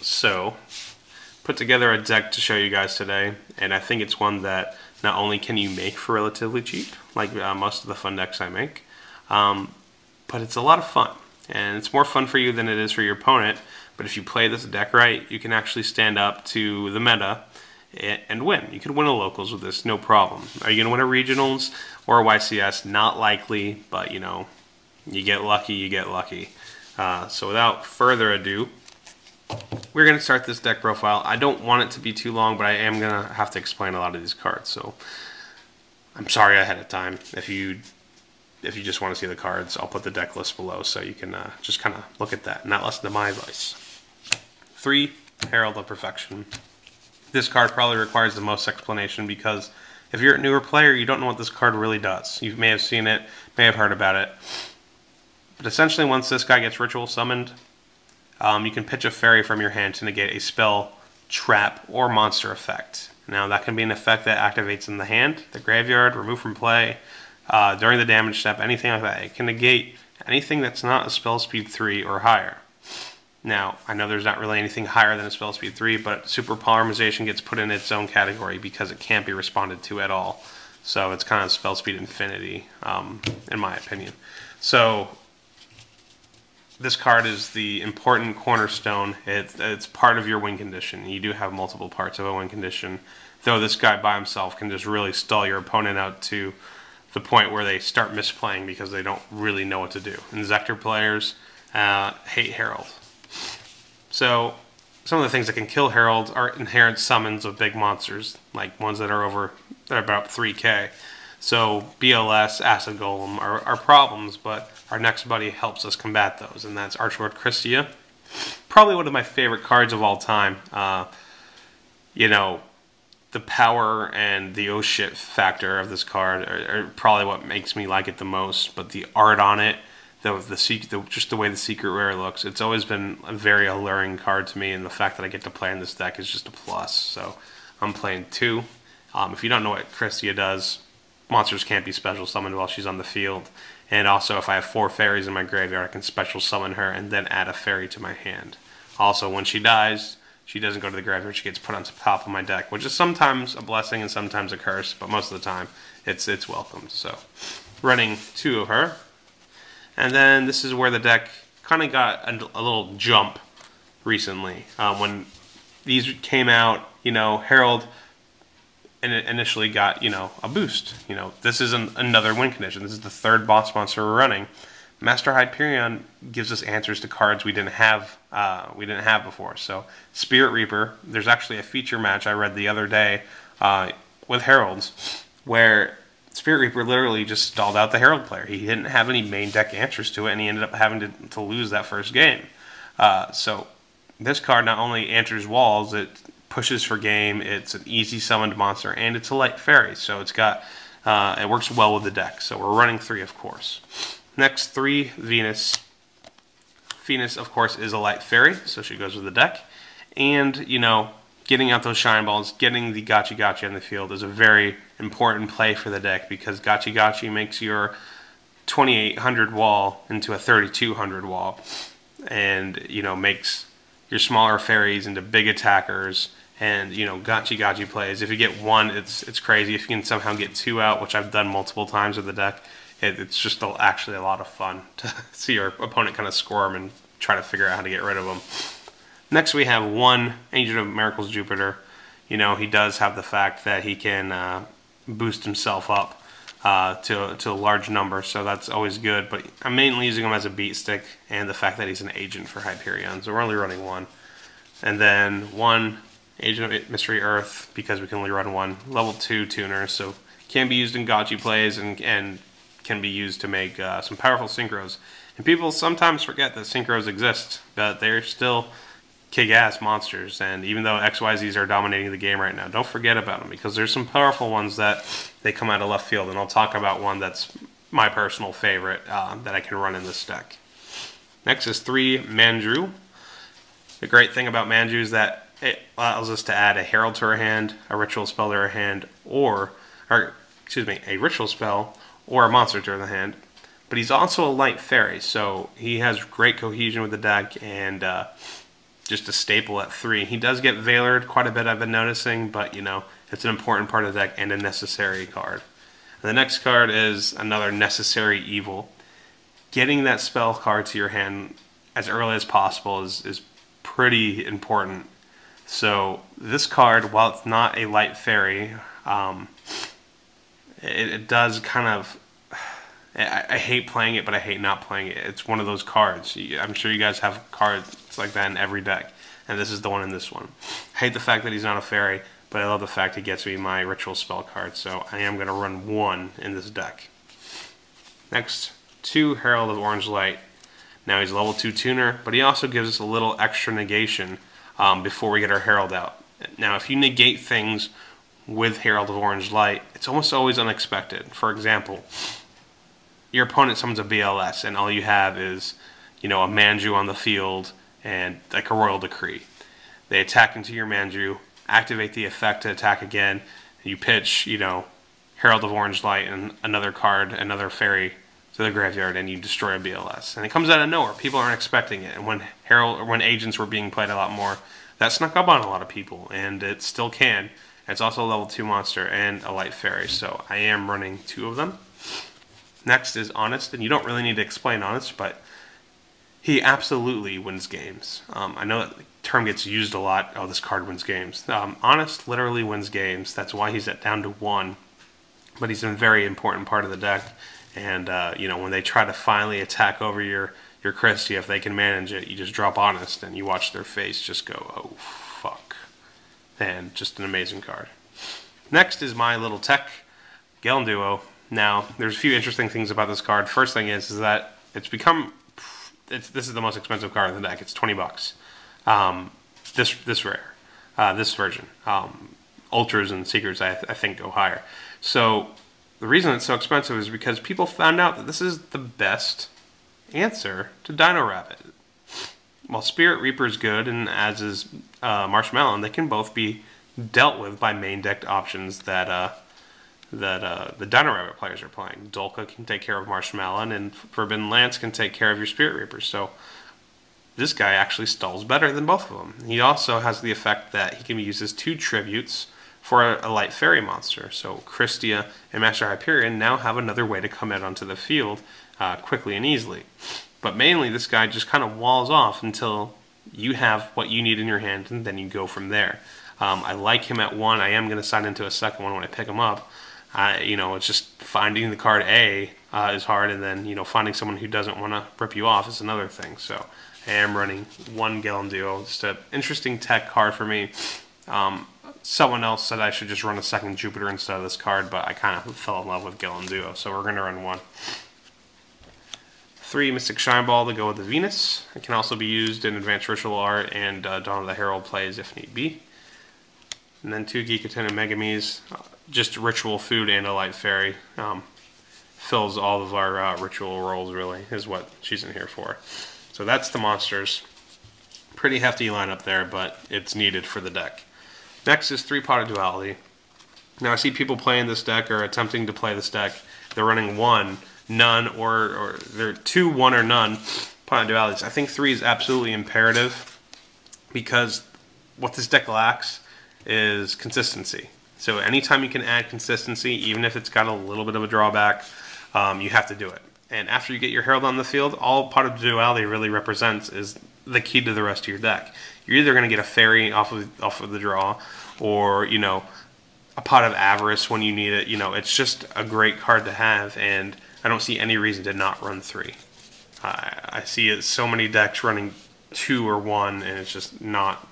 So, put together a deck to show you guys today, and I think it's one that not only can you make for relatively cheap, like most of the fun decks I make, but it's a lot of fun. And it's more fun for you than it is for your opponent, but if you play this deck right, you can actually stand up to the meta and win. You can win a locals with this, no problem. Are you going to win a regionals or a YCS? Not likely, but you know, you get lucky, you get lucky. So without further ado, we're going to start this deck profile. I don't want it to be too long, but I am going to have to explain a lot of these cards. So I'm sorry ahead of time. If you just want to see the cards, I'll put the deck list below so you can just kind of look at that and not listen to my advice. 3, Herald of Perfection. This card probably requires the most explanation because if you're a newer player, you don't know what this card really does. You may have seen it, may have heard about it. But essentially, once this guy gets ritual summoned, you can pitch a fairy from your hand to negate a spell, trap, or monster effect. Now, that can be an effect that activates in the hand, the graveyard, remove from play, during the damage step, anything like that. It can negate anything that's not a spell speed 3 or higher. Now, I know there's not really anything higher than a spell speed 3, but super polymerization gets put in its own category because it can't be responded to at all. So it's kind of spell speed infinity, in my opinion. So this card is the important cornerstone. It's part of your win condition. You do have multiple parts of a win condition, though this guy by himself can just really stall your opponent out to the point where they start misplaying because they don't really know what to do. And Zector players hate Herald. So some of the things that can kill Herald are inherent summons of big monsters, like ones that are about 3k. So BLS, Acid Golem are problems, but our next buddy helps us combat those, and that's Archlord Christia. Probably one of my favorite cards of all time. You know, the power and the oh shit factor of this card are probably what makes me like it the most, but the art on it, just the way the secret rare looks, it's always been a very alluring card to me, and the fact that I get to play in this deck is just a plus. So I'm playing 2. If you don't know what Christia does, monsters can't be special summoned while she's on the field. And also, if I have 4 fairies in my graveyard, I can special summon her and then add a fairy to my hand. Also, when she dies, she doesn't go to the graveyard, she gets put on top of my deck, which is sometimes a blessing and sometimes a curse, but most of the time, it's welcomed. So, running 2 of her. And then this is where the deck kind of got a little jump recently. When these came out, you know, Herald initially got, you know, a boost. You know, this is another win condition. This is the 3rd boss monster we're running. Master Hyperion gives us answers to cards we didn't have before. So Spirit Reaper, there's actually a feature match I read the other day with Heralds where Spirit Reaper literally just stalled out the Herald player. He didn't have any main deck answers to it, and he ended up having to lose that first game. So this card not only answers walls, it pushes for game, it's an easy summoned monster, and it's a light fairy. So it's got it works well with the deck. So we're running 3, of course. Next, 3, Venus. Venus, of course, is a light fairy, so she goes with the deck. And, you know, getting out those shine balls, getting the Gachi Gachi on the field is a very important play for the deck because Gachi Gachi makes your 2800 wall into a 3200 wall, and you know, makes your smaller fairies into big attackers. And you know, Gachi Gachi plays. If you get 1, it's crazy. If you can somehow get 2 out, which I've done multiple times with the deck, it's just actually a lot of fun to see your opponent kind of squirm and try to figure out how to get rid of them. Next, we have 1 Agent of Miracles Jupiter. You know, he does have the fact that he can boost himself up to a large number, so that's always good. But I'm mainly using him as a beat stick, and the fact that he's an agent for Hyperion. So we're only running 1. And then 1 Agent of Mystery Earth, because we can only run 1. Level 2 tuner, so can be used in Gachi plays and can be used to make some powerful synchros. And people sometimes forget that synchros exist, but they're still kick-ass monsters, and even though XYZs are dominating the game right now, don't forget about them, because there's some powerful ones that they come out of left field, and I'll talk about one that's my personal favorite that I can run in this deck. Next is 3 Mandrew. The great thing about Mandrew is that it allows us to add a Herald to our hand, a ritual spell to our hand, a ritual spell, or a monster to the hand. But he's also a light fairy, so he has great cohesion with the deck, and just a staple at 3. He does get Veilered quite a bit, I've been noticing, but you know, it's an important part of the deck and a necessary card. And the next card is another necessary evil. Getting that spell card to your hand as early as possible is pretty important. So this card, while it's not a light fairy, it does kind of... I hate playing it, but I hate not playing it. It's one of those cards. I'm sure you guys have cards like that in every deck, and this is the one in this one. I hate the fact that he's not a fairy, but I love the fact he gets me my ritual spell card, so I am going to run 1 in this deck. Next, 2 Herald of Orange Light. Now he's a level 2 tuner, but he also gives us a little extra negation before we get our Herald out. Now if you negate things with Herald of Orange Light, it's almost always unexpected. For example, your opponent summons a BLS, and all you have is, you know, a Manju on the field and like a Royal Decree. They attack into your Manju, activate the effect to attack again. You pitch, you know, Herald of Orange Light and another card, another fairy to the graveyard, and you destroy a BLS. And it comes out of nowhere. People aren't expecting it. And when agents were being played a lot more, that snuck up on a lot of people, and it still can. It's also a level 2 monster and a light fairy, so I am running 2 of them. Next is Honest, and you don't really need to explain Honest, but he absolutely wins games. I know that the term gets used a lot, oh, this card wins games. Honest literally wins games. That's why he's down to 1, but he's a very important part of the deck. And, you know, when they try to finally attack over your Christie, if they can manage it, you just drop Honest, and you watch their face just go, oh, fuck. And just an amazing card. Next is my little tech, Galen Duo. Now, there's a few interesting things about this card. First thing is that it's become... this is the most expensive card in the deck. It's 20 bucks. This rare. This version. Ultras and Secrets, I think, go higher. So, the reason it's so expensive is because people found out that this is the best answer to Dino Rabbit. While Spirit Reaper is good, and as is Marshmallow, they can both be dealt with by main decked options that the Dino Rabbit players are playing. Dolka can take care of Marshmallow, and Forbidden Lance can take care of your Spirit Reapers. So this guy actually stalls better than both of them. He also has the effect that he can use as 2 tributes for a light fairy monster. So Christia and Master Hyperion now have another way to come out onto the field quickly and easily. But mainly this guy just kind of walls off until you have what you need in your hand, and then you go from there. I like him at 1. I am going to sign into a second one when I pick him up. You know, it's just finding the card A is hard, and then, you know, finding someone who doesn't want to rip you off is another thing. So I am running 1 Galen Duo. Just an interesting tech card for me. Someone else said I should just run a second Jupiter instead of this card, but I kind of fell in love with Galen Duo, so we're going to run 1. 3 Mystic Shine Ball to go with the Venus. It can also be used in Advanced Ritual Art and Dawn of the Herald plays if need be. And then 2 Geekaton and Megamies. Just ritual food and a light fairy. Fills all of our ritual roles, really, is what she's in here for. So that's the monsters. Pretty hefty lineup there, but it's needed for the deck. Next is 3 Pot of Duality. Now I see people playing this deck or attempting to play this deck. They're running 1, none, or they're 2, 1, or none Pot of Dualities. I think 3 is absolutely imperative because what this deck lacks is consistency. So anytime you can add consistency, even if it's got a little bit of a drawback, you have to do it. And after you get your Herald on the field, all Pot of Duality really represents is the key to the rest of your deck. You're either going to get a fairy off of the draw, or, you know, a Pot of Avarice when you need it. You know, it's just a great card to have, and I don't see any reason to not run 3. I see so many decks running 2 or 1, and it's just not...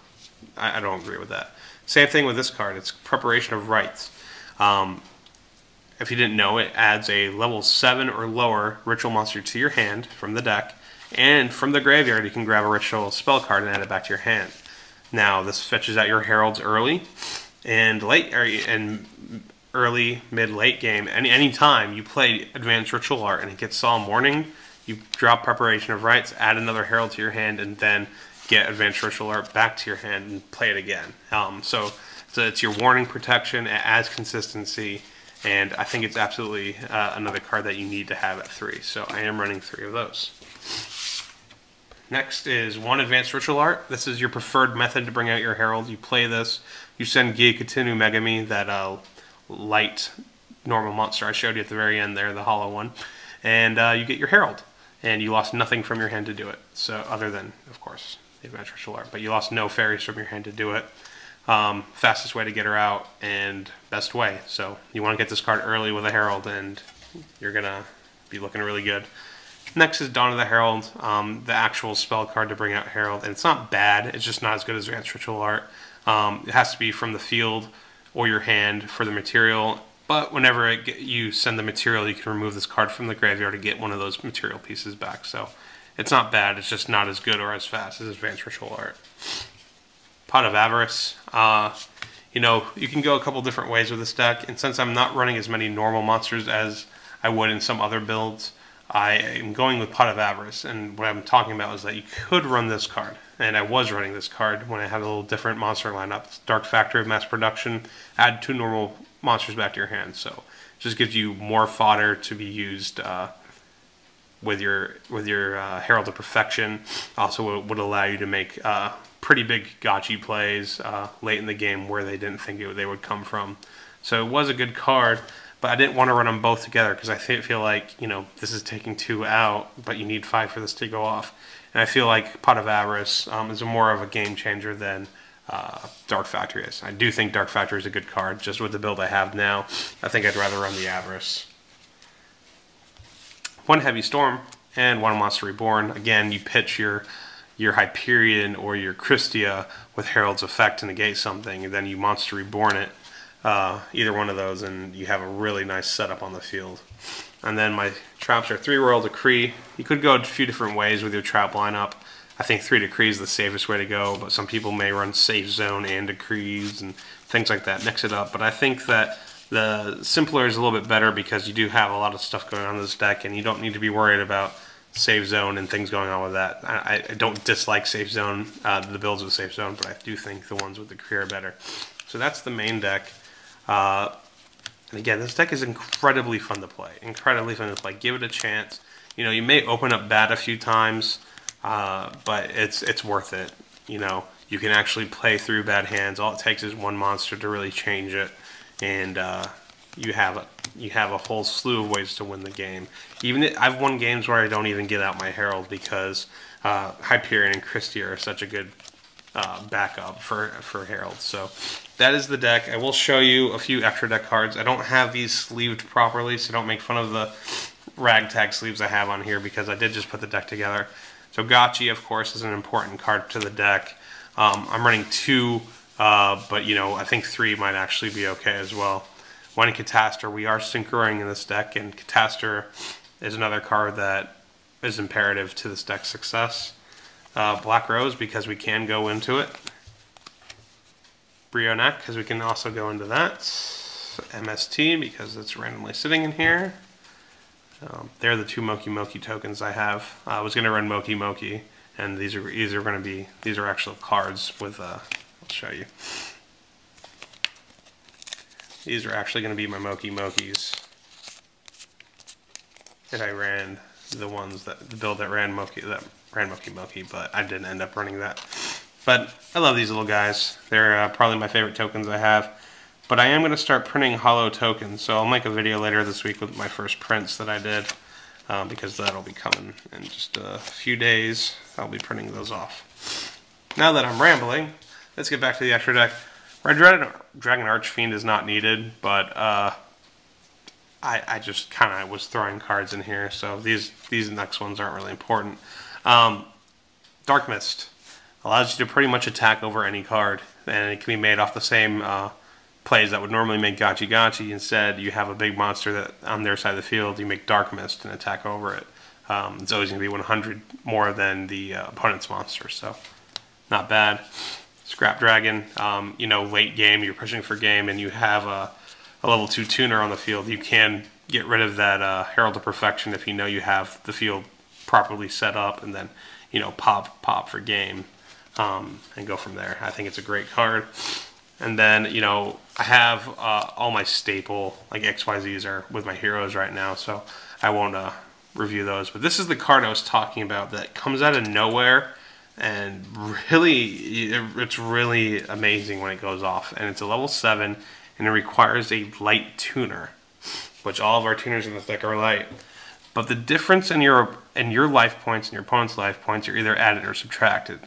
I don't agree with that. Same thing with this card. It's Preparation of Rites. If you didn't know, it adds a level 7 or lower ritual monster to your hand from the deck, and from the graveyard you can grab a ritual spell card and add it back to your hand. Now this fetches out your heralds early and late, early, mid, late game. Any time you play Advanced Ritual Art and it gets Solemn Warning, you drop Preparation of Rites, add another herald to your hand, and then get Advanced Ritual Art back to your hand and play it again. So it's your warning protection, it adds consistency, and I think it's absolutely another card that you need to have at 3. So I am running 3 of those. Next is 1 Advanced Ritual Art. This is your preferred method to bring out your Herald. You play this, you send Gyakutunu Megami, that light normal monster I showed you at the very end there, the hollow one, and you get your Herald. And you lost nothing from your hand to do it. So other than, of course, the Advanced Ritual Art. But you lost no fairies from your hand to do it. Fastest way to get her out and best way. So you want to get this card early with a Herald and you're going to be looking really good. Next is Dawn of the Herald, the actual spell card to bring out Herald. And it's not bad, it's just not as good as Advanced Ritual Art. It has to be from the field or your hand for the material. But whenever you send the material, you can remove this card from the graveyard to get one of those material pieces back. So it's not bad, it's just not as good or as fast as Advanced Ritual Art. Pot of Avarice. You know, you can go a couple different ways with this deck, and since I'm not running as many normal monsters as I would in some other builds, I am going with Pot of Avarice. And what I'm talking about is that you could run this card, and I was running this card when I had a little different monster lineup. It's Dark Factory of Mass Production. Add 2 normal monsters back to your hand, so it just gives you more fodder to be used with your Herald of Perfection. Also would allow you to make pretty big gotchi plays late in the game where they didn't think they would come from. So it was a good card, but I didn't want to run them both together because I feel like, you know, this is taking 2 out, but you need 5 for this to go off. And I feel like Pot of Avarice is more of a game changer than Dark Factory is. I do think Dark Factory is a good card. Just with the build I have now, I think I'd rather run the Avarice. 1 Heavy Storm and 1 Monster Reborn. Again, you pitch your Hyperion or your Christia with Herald's Effect to negate something, and then you Monster Reborn it, either one of those, and you have a really nice setup on the field. And then my traps are 3 Royal Decree. You could go a few different ways with your trap lineup. I think 3 Decree is the safest way to go, but some people may run Safe Zone and Decrees and things like that, mix it up. But I think that the simpler is a little bit better because you do have a lot of stuff going on in this deck, and you don't need to be worried about Safe Zone and things going on with that. I don't dislike Safe Zone, the builds with Safe Zone, but I do think the ones with Decree are better. So that's the main deck. And again, this deck is incredibly fun to play. Incredibly fun to play. Give it a chance. You know, you may open up bad a few times, but it's worth it. You know, you can actually play through bad hands. All it takes is 1 monster to really change it, and you have a whole slew of ways to win the game. I've won games where I don't even get out my Herald because Hyperion and Christia are such a good backup for Herald. So that is the deck. I will show you a few extra deck cards. I don't have these sleeved properly, so don't make fun of the ragtag sleeves I have on here because I did just put the deck together. So Gotchi, of course, is an important card to the deck. I'm running 2, but you know, I think 3 might actually be okay as well. 1 Catastor. We are synchroing in this deck, and Catastor is another card that is imperative to this deck's success. Black Rose, because we can go into it. Brionac, because we can also go into that. MST, because it's randomly sitting in here. They're the 2 Moki Moki tokens I have. I was going to run Moki Moki, and these are actual cards with, I'll show you. These are actually going to be my Moki Mokis. And I ran the build that ran Moki Moki, but I didn't end up running that. But I love these little guys. They're probably my favorite tokens I have. But I am going to start printing hollow tokens, so I'll make a video later this week with my first prints that I did, because that'll be coming in just a few days. I'll be printing those off. Now that I'm rambling, let's get back to the extra deck. Red Dragon Archfiend is not needed, but I just kind of was throwing cards in here, so these next ones aren't really important. Dark Mist allows you to pretty much attack over any card, and it can be made off the same plays that would normally make Gotchi Gotchi. Instead, you have a big monster that on their side of the field, you make Dark Mist and attack over it. It's always going to be 100 more than the opponent's monster, so not bad. Scrap Dragon, you know, late game, you're pushing for game, and you have a level 2 tuner on the field. You can get rid of that Herald of Perfection if you know you have the field properly set up, and then, you know, pop for game, and go from there. I think it's a great card. And then, you know, I have all my staple, like XYZs are with my heroes right now, so I won't review those. But this is the card I was talking about that comes out of nowhere, and really, it's really amazing when it goes off. And it's a level 7, and it requires a light tuner, which all of our tuners in this deck are light. But the difference in your life points and your opponent's life points are either added or subtracted.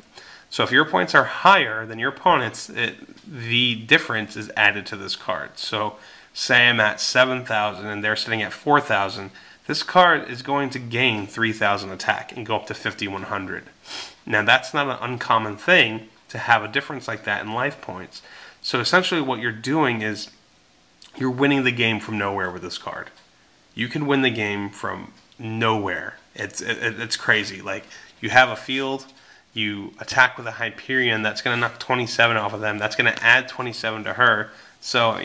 So if your points are higher than your opponent's, the difference is added to this card. So say I'm at 7,000 and they're sitting at 4,000. This card is going to gain 3,000 attack and go up to 5,100. Now that's not an uncommon thing to have a difference like that in life points. So essentially what you're doing is you're winning the game from nowhere with this card. You can win the game from nowhere. It's crazy. Like, you have a field, you attack with a Hyperion, that's going to knock 27 off of them, that's going to add 27 to her. So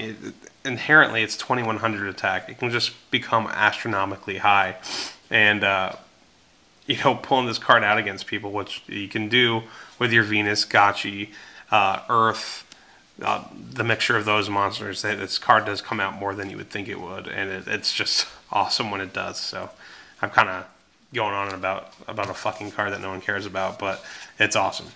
inherently it's 2,100 attack. It can just become astronomically high. And pulling this card out against people, which you can do with your Venus, Gotchi, Earth, the mixture of those monsters. This card does come out more than you would think it would, and it's just awesome when it does. So I'm kind of going on about a fucking card that no one cares about, but it's awesome.